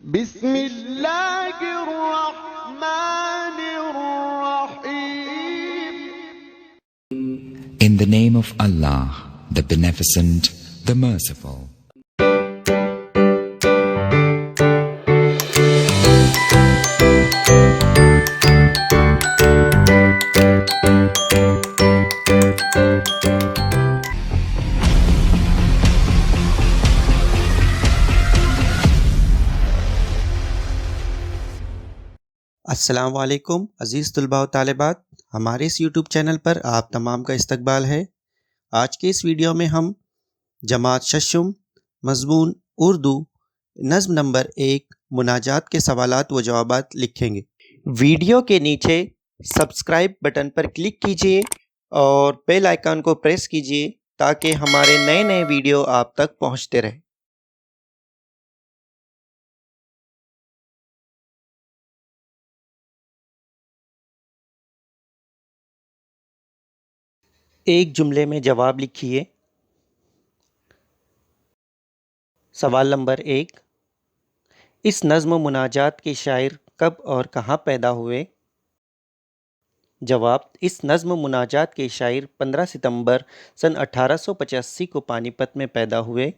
بسم اللہ الرحمن الرحیم. In the name of Allah, the Beneficent, the Merciful. السلام علیکم عزیز طلباء و طالبات، ہمارے اس یوٹیوب چینل پر آپ تمام کا استقبال ہے۔ آج کے اس ویڈیو میں ہم جماعت ششم مضمون اردو نظم نمبر 1 مناجات کے سوالات و جوابات لکھیں گے۔ ویڈیو کے نیچے سبسکرائب بٹن پر کلک کیجئے اور بیل آئیکن کو پریس کیجئے تاکہ ہمارے نئے نئے ویڈیو آپ تک پہنچتے رہیں۔ ایک جملے میں جواب لکھیے۔ سوال نمبر 1، اس نظم و مناجات کے شاعر کب اور کہاں پیدا ہوئے؟ جواب، اس نظم و مناجات کے شاعر 15 ستمبر سن 1885 کو پانی پت میں پیدا ہوئے۔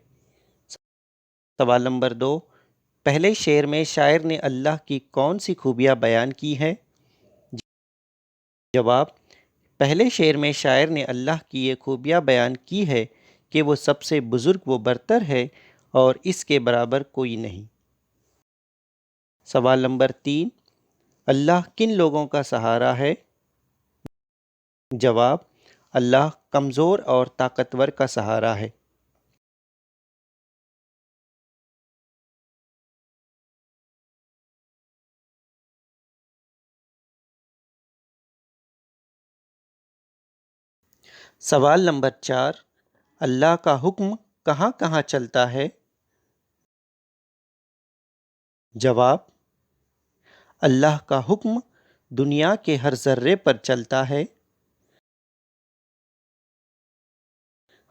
سوال نمبر 2، پہلے شعر میں شاعر نے اللہ کی کون سی خوبیاں بیان کی ہیں؟ جواب، پہلے شعر میں شاعر نے اللہ کی یہ خوبیاں بیان کی ہے کہ وہ سب سے بزرگ و برتر ہے اور اس کے برابر کوئی نہیں۔ سوال نمبر 3، اللہ کن لوگوں کا سہارا ہے؟ جواب، اللہ کمزور اور طاقتور کا سہارا ہے۔ سوال نمبر 4، اللہ کا حکم کہاں کہاں چلتا ہے؟ جواب، اللہ کا حکم دنیا کے ہر ذرے پر چلتا ہے۔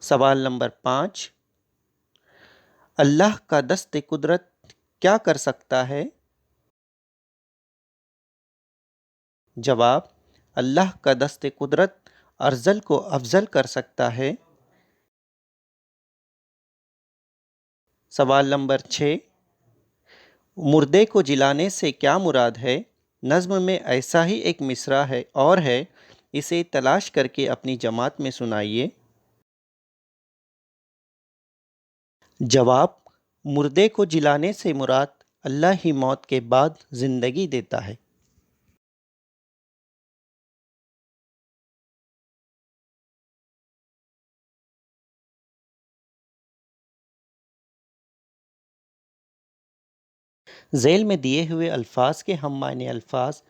سوال نمبر 5، اللہ کا دست قدرت کیا کر سکتا ہے؟ جواب، اللہ کا دست قدرت ارذل کو افضل کر سکتا ہے۔ سوال نمبر 6، مردے کو جلانے سے کیا مراد ہے؟ نظم میں ایسا ہی ایک مصرع ہے اور ہے، اسے تلاش کر کے اپنی جماعت میں سنائیے۔ جواب، مردے کو جلانے سے مراد اللہ ہی موت کے بعد زندگی دیتا ہے۔ ذیل میں دیے ہوئے الفاظ کے ہم معنی الفاظ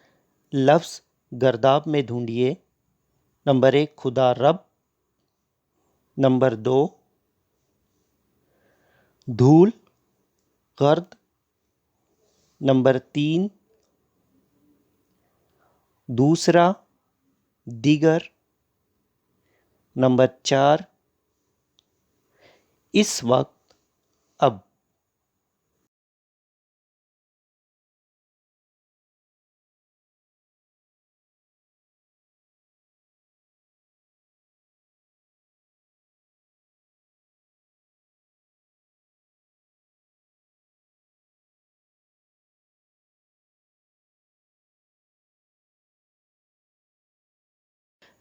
لفظ گرداب میں ڈھونڈیے۔ نمبر 1 خدا رب، نمبر 2 دھول گرد، نمبر 3 دوسرا دیگر، نمبر 4 اس وقت اب۔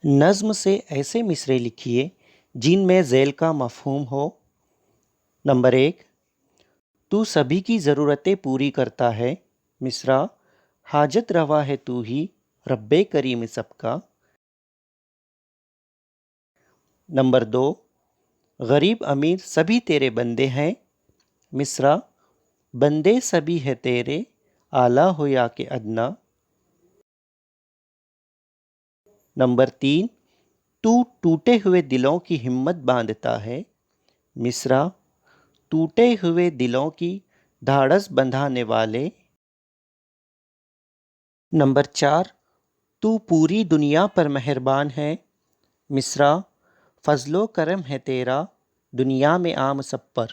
نظم سے ایسے مصرعے لکھیے جن میں ذیل کا مفہوم ہو۔ نمبر 1، تو سبھی کی ضرورتیں پوری کرتا ہے۔ مصرع، حاجت روا ہے تو ہی رب کریم سب کا۔ نمبر 2، غریب امیر سبھی تیرے بندے ہیں۔ مصرع، بندے سبھی ہے تیرے، اعلیٰ ہو یا کہ ادنا۔ نمبر 3، تو ٹوٹے ہوئے دلوں کی ہمت باندھتا ہے۔ مصرع، ٹوٹے ہوئے دلوں کی دھاڑس بندھانے والے۔ نمبر 4، تو پوری دنیا پر مہربان ہے۔ مصرع، فضل و کرم ہے تیرا دنیا میں عام سب پر۔